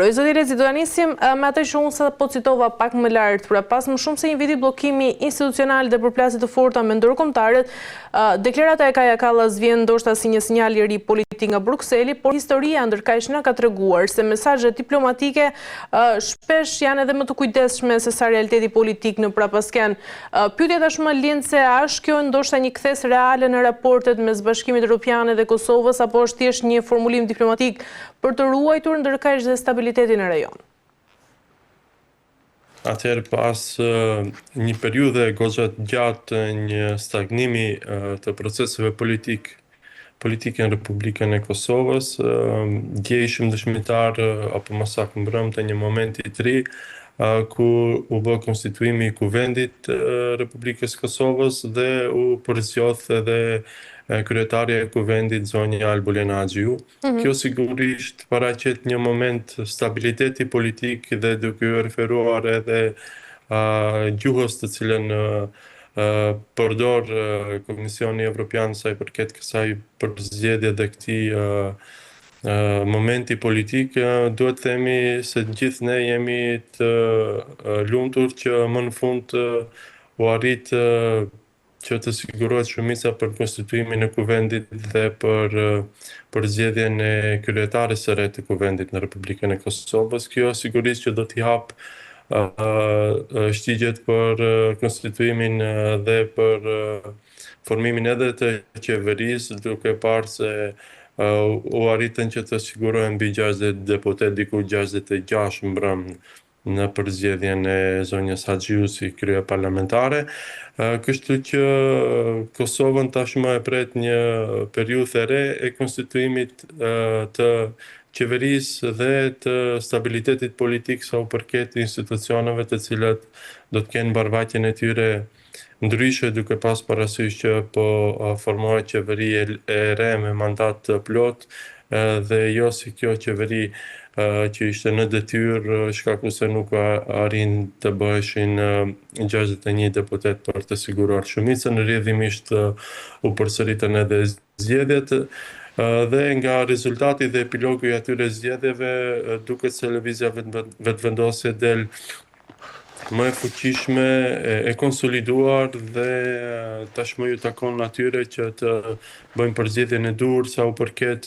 falenderoj. Zoti Rezi, do ta nisim me atë që unë sa po citova pak më lart, pra pas më shumë se një viti bllokimi institucional dhe përplasje të forta me ndërkombëtarët, deklarata e Kaja Kallas vjen ndoshta si një sinjal i ri politik nga Brukseli, por historia ndërkaq na ka treguar se mesazhet diplomatike shpesh janë edhe më të kujdesshme se sa realiteti politik në prapasken. Pyetja tashmë lind se a është kjo ndoshta një kthes reale në raportet mes Bashkimit Evropian dhe Kosovës apo është thjesht një formulim diplomatik për të ruajtur ndërkaq dhe stabilitetin në rajon? Atëherë pas një periudhe goxha gjatë një stagnimi të proceseve politike në Republikën e Kosovës, gjejshëm dëshmitar apo më saktë mbrëmte një momenti i ri ku u bë konstituimi i Kuvendit Republikës Kosovës dhe u përzgjodh edhe kryetarja e Kuvendit zonja Albulena Axhiu. Kjo sigurisht paraqet një moment stabiliteti politik dhe duke u referuar edhe gjuhës të cilën përdor Komisioni Evropian sa i përket kësaj përzgjedhje dhe këtij momenti politik, duhet të themi se gjithë ne jemi të lumtur që më në fund u arrit që të sigurohet shumica për konstituimin e Kuvendit dhe për përzgjedhjen e kryetares së re të Kuvendit në Republikën e Kosovës. Kjo sigurisht që do t'i hap shtigjet për konstituimin dhe për formimin edhe të qeverisë, duke parë se u arritën që të sigurohen mbi 60 deputet, diku 66 mbrëm në përzgjedhjen e zonjës Axhiu si krye parlamentare. Kështu që Kosovën tashmë e pret një periudhë e re e konstituimit të qeverisë dhe të stabilitetit politik sa u përket institucioneve të cilat do të kenë mbarvajtjen e tyre ndryshe, duke pas parasysh që po formohet qeveri e re me mandat plot dhe jo si kjo qeveri që ishte në detyrë shkaku se nuk arrin të bëheshin 61 deputet për të siguruar shumicën, rrjedhimisht u përsëritën edhe zgjedhjet dhe nga rezultati dhe epilogu i atyre zgjedhjeve duket se lëvizja vetëvendosje del më e fuqishme, e konsoliduar dhe tashmë ju takon atyre që të bëjnë përzgjedhjen e dur sa u përket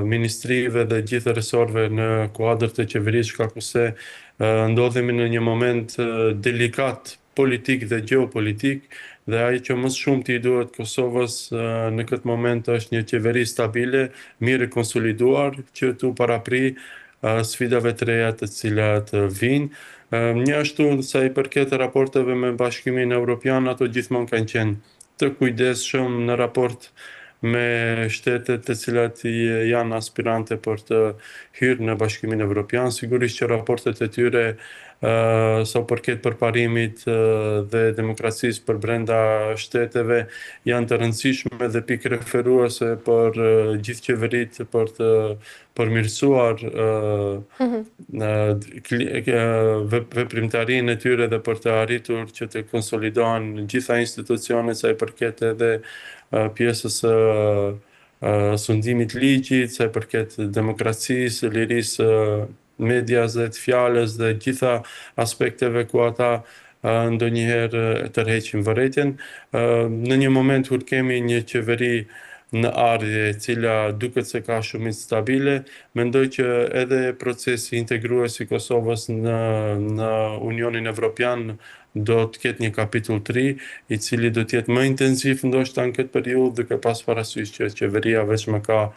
ministrive dhe gjithë resorve në kuadër të qeverisë, shkaku se ndodhemi në një moment delikat politik dhe geopolitik dhe ai që më shumë t'i duhet Kosovës në këtë moment është një qeveri stabile, mirë e konsoliduar, që t'u parapri sfidave të reja të cilat vijnë. Njështu sa i përket raporteve me Bashkimin Evropian, ato gjithmonë kanë qenë të kujdesshëm në raport me shtetet të cilat janë aspirante për të hyrë në Bashkimin Evropian. Sigurisht që raportet e tyre sa përket përparimit dhe demokracisë për brenda shteteve janë të rëndësishme dhe pikë referuese për gjithë qeverit për të përmirësuar veprimtarinë e tyre dhe për të arritur që të konsolidohen gjitha institucionet sa i përket edhe pjesës sundimit ligjit, sa i përket demokracisë, lirisë medias dhe të fjalës dhe gjitha aspekteve ku ata ndonjëherë tërheqin vërejtjen. Në një moment kur kemi një qeveri në ardhje e cila duket se ka shumicë stabile, mendoj që edhe procesi integrues i Kosovës në Unionin Evropian do të ketë një kapitull 3, i cili do të jetë më intensiv ndoshta në këtë periudhë, duke pas parasysh që qeveria vetëm ka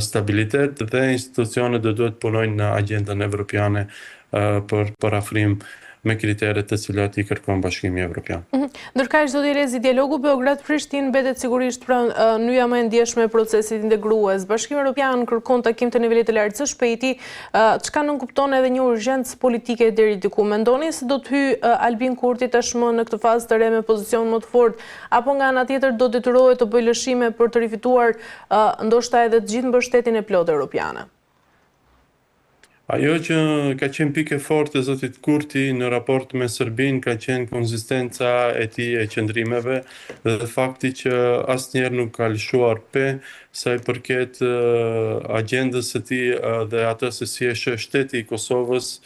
stabilitet dhe institucionet do duhet punojnë në agendën evropiane për parafrim me kriteret të cilat i kërkon Bashkimi Evropian. Ndërkaq, zoti Rezi, dialogu Beograd-Prishtinë mbetet sigurisht nyja më e ndjeshme e procesit integrues. Bashkimi Evropian kërkon takim të nivelit të lartë së shpejti, çka nënkupton edhe një urgjencë politike deri diku. Mendoni se do të hyjë Albin Kurti tashmë në këtë fazë të re me pozicion më të fortë, apo nga ana tjetër do detyrohet të bëjë lëshime për të rifituar ndoshta edhe të gjithë mbështetjen e plotë europiane? Ajo që ka qenë pikë e fortë e zotit Kurti në raport me Serbinë ka qenë konzistenca e tij e qëndrimeve dhe fakti që asnjëherë nuk ka lëshuar pe sa i përket agjendës së tij dhe atë se si e sheh shteti i Kosovës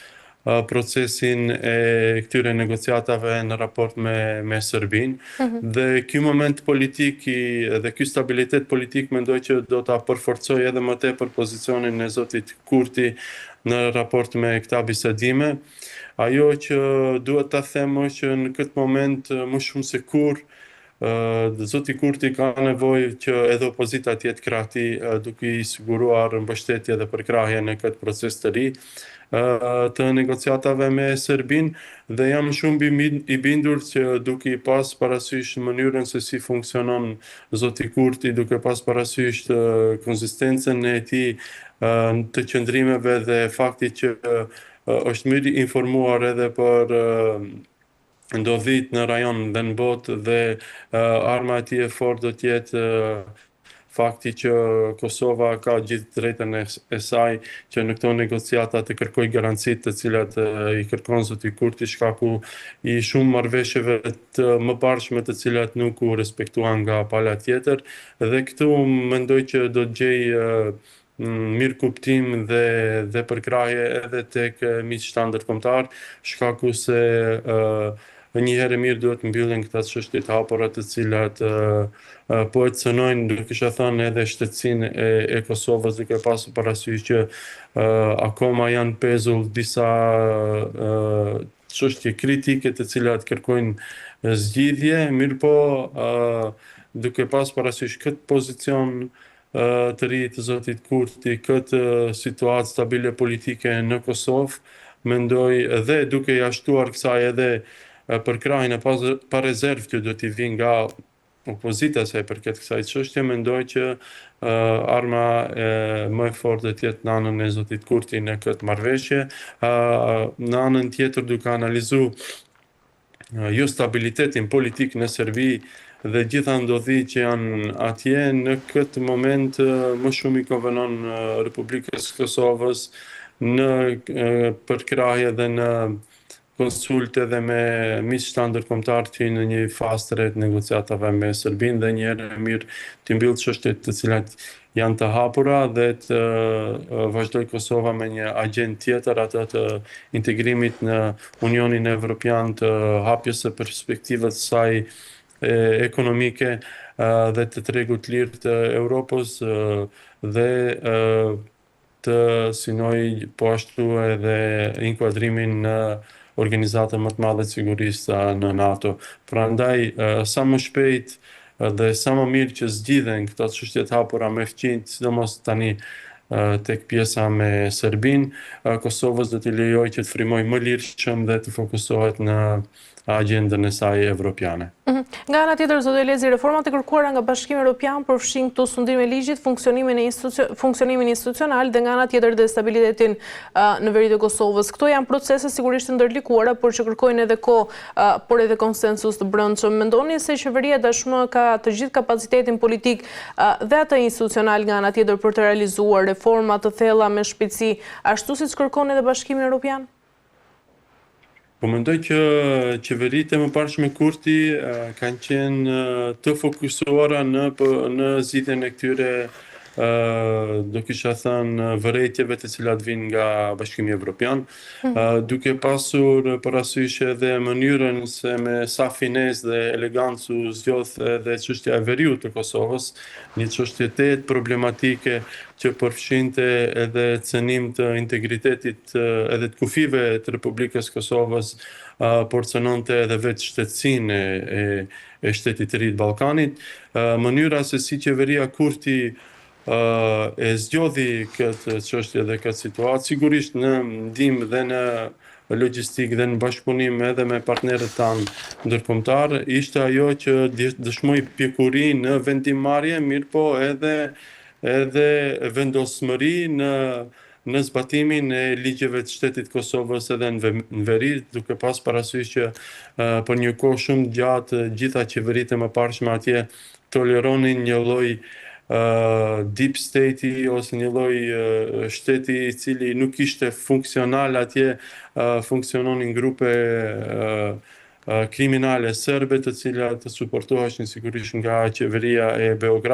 procesin e këtyre negociatave në raport me Serbinë. Dhe ky moment politik dhe ky stabilitet politik mendoj që do ta përforcojë edhe më tepër pozicionin e zotit Kurti në raport me këta bisedime. Ajo që duhet ta them është që në këtë moment më shumë se kur zoti Kurti ka nevojë që edhe opozita të jetë krahti duke i siguruar mbështetje dhe përkrahje në këtë proces të ri të negociatave me Serbinë dhe jam shumë i bindur që duke i pas parasysh mënyrën se si funksionon zoti Kurti, duke pas parasysh konsistencën e tij të qëndrimeve dhe fakti që është mirë informuar edhe për ndodhit në rajon dhe në botë dhe arma e tij e fortë do të jetë fakti që Kosova ka gjithë drejtën e saj që në këto negociata të kërkoj garancitë të cilat i kërkon zoti Kurti shkaku i shumë marrëveshjeve të mëparshme të cilat nuk u respektuan nga pala tjetër dhe këtu mendoj që do të gjej mirë kuptim dhe përkrahje edhe tek miqtë ndërkombëtar, shkaku se një herë mirë duhet mbyllen këta çështje të hapura të cilat po e cënojnë, duke kisha thënë edhe shtetësinë e Kosovës, duke pasur parasysh që akoma janë pezull disa çështje kritike të cilat kërkojnë zgjidhje, mirëpo duke pasur parasysh këtë pozicion të ri të zotit Kurti, këtë situatë stabile politike në Kosovë, mendoj dhe duke i ashtuar kësaj edhe përkrahjen e pa rezervë që do t'i vinë nga opozita sa i përket kësaj çështje, mendoj që arma më e fortë do të jetë në anën e zotit Kurti në këtë marrëveshje. Në anën tjetër duke analizuar jo stabilitetin politik në Serbi dhe gjitha ndodhi që janë atje, në këtë moment më shumë i konvenon Republikës Kosovës në përkrahje dhe në konsulte dhe me miqtë ndërkombëtar që në një fazë të re të negociatave me Serbinë dhe një herë mirë të mbyll çështjet të cilat janë të hapura dhe të vazhdoj Kosova me një agjendë tjetër, atë të integrimit në Unionin Evropian, të hapjes së perspektivës së saj ekonomike dhe të tregut lirë të Europës dhe të synoj po ashtu edhe inkuadrimin në organizatën më të madhe të sigurisë në NATO. Prandaj sa më shpejt dhe sa më mirë që zgjidhen këto çështje të hapura me fqinj, sidomos tani tek pjesa me Serbinë, Kosovës do t'i lejoj që të frymojë më lirshëm dhe të fokusohet në agjendën e saj evropiane. Nga ana tjetër, zotë Elezi, reformat e kërkuara nga Bashkimi Evropian përfshin këto sundime ligjit, funksionimin institucional dhe nga ana tjetër dhe stabilitetin në veri të Kosovës. Këto janë procese sigurisht të ndërlikuara, por që kërkojnë edhe kohë, por edhe konsensus të brendshëm. Mendoni se qeveria tashmë ka të gjithë kapacitetin politik dhe atë institucional nga ana tjetër për të realizuar reforma të thella me shpejtësi, ashtu siç kërkon edhe Bashkimi Evropian? Po mendoj që qeveritë e mëparshme Kurti kanë qenë të fokusuara në zgjidhjen e këtyre do kisha thënë vërejtjeve të cilat vinë nga Bashkimi Evropian, duke pasur parasysh edhe mënyrën se me sa finesë dhe elegancë u zgjodh edhe çështja e veriut të Kosovës, një çështje të problematike që përfshinte edhe cënim të integritetit edhe të kufive të Republikës Kosovës, por cënonte edhe vetë shtetësinë e shtetit të ri të Ballkanit. Mënyra se si qeveria Kurti e zgjodhi këtë çështje dhe këtë situatë, sigurisht në ndihmë dhe në logjistikë dhe në bashkëpunim edhe me partnerët tanë ndërkombëtar, ishte ajo që dëshmoi pjekuri në vendimmarrje, mirëpo edhe vendosmëri në zbatimin e ligjeve të shtetit Kosovës edhe në veri, duke pas parasysh që për një kohë shumë gjatë gjitha qeveritë e mëparshme atje toleronin një lloj deep state-i ose një lloj shteti i cili nuk ishte funksional atje, funksiononin grupe kriminale serbe të cilat suportoheshin sigurisht nga qeveria e Beogradit.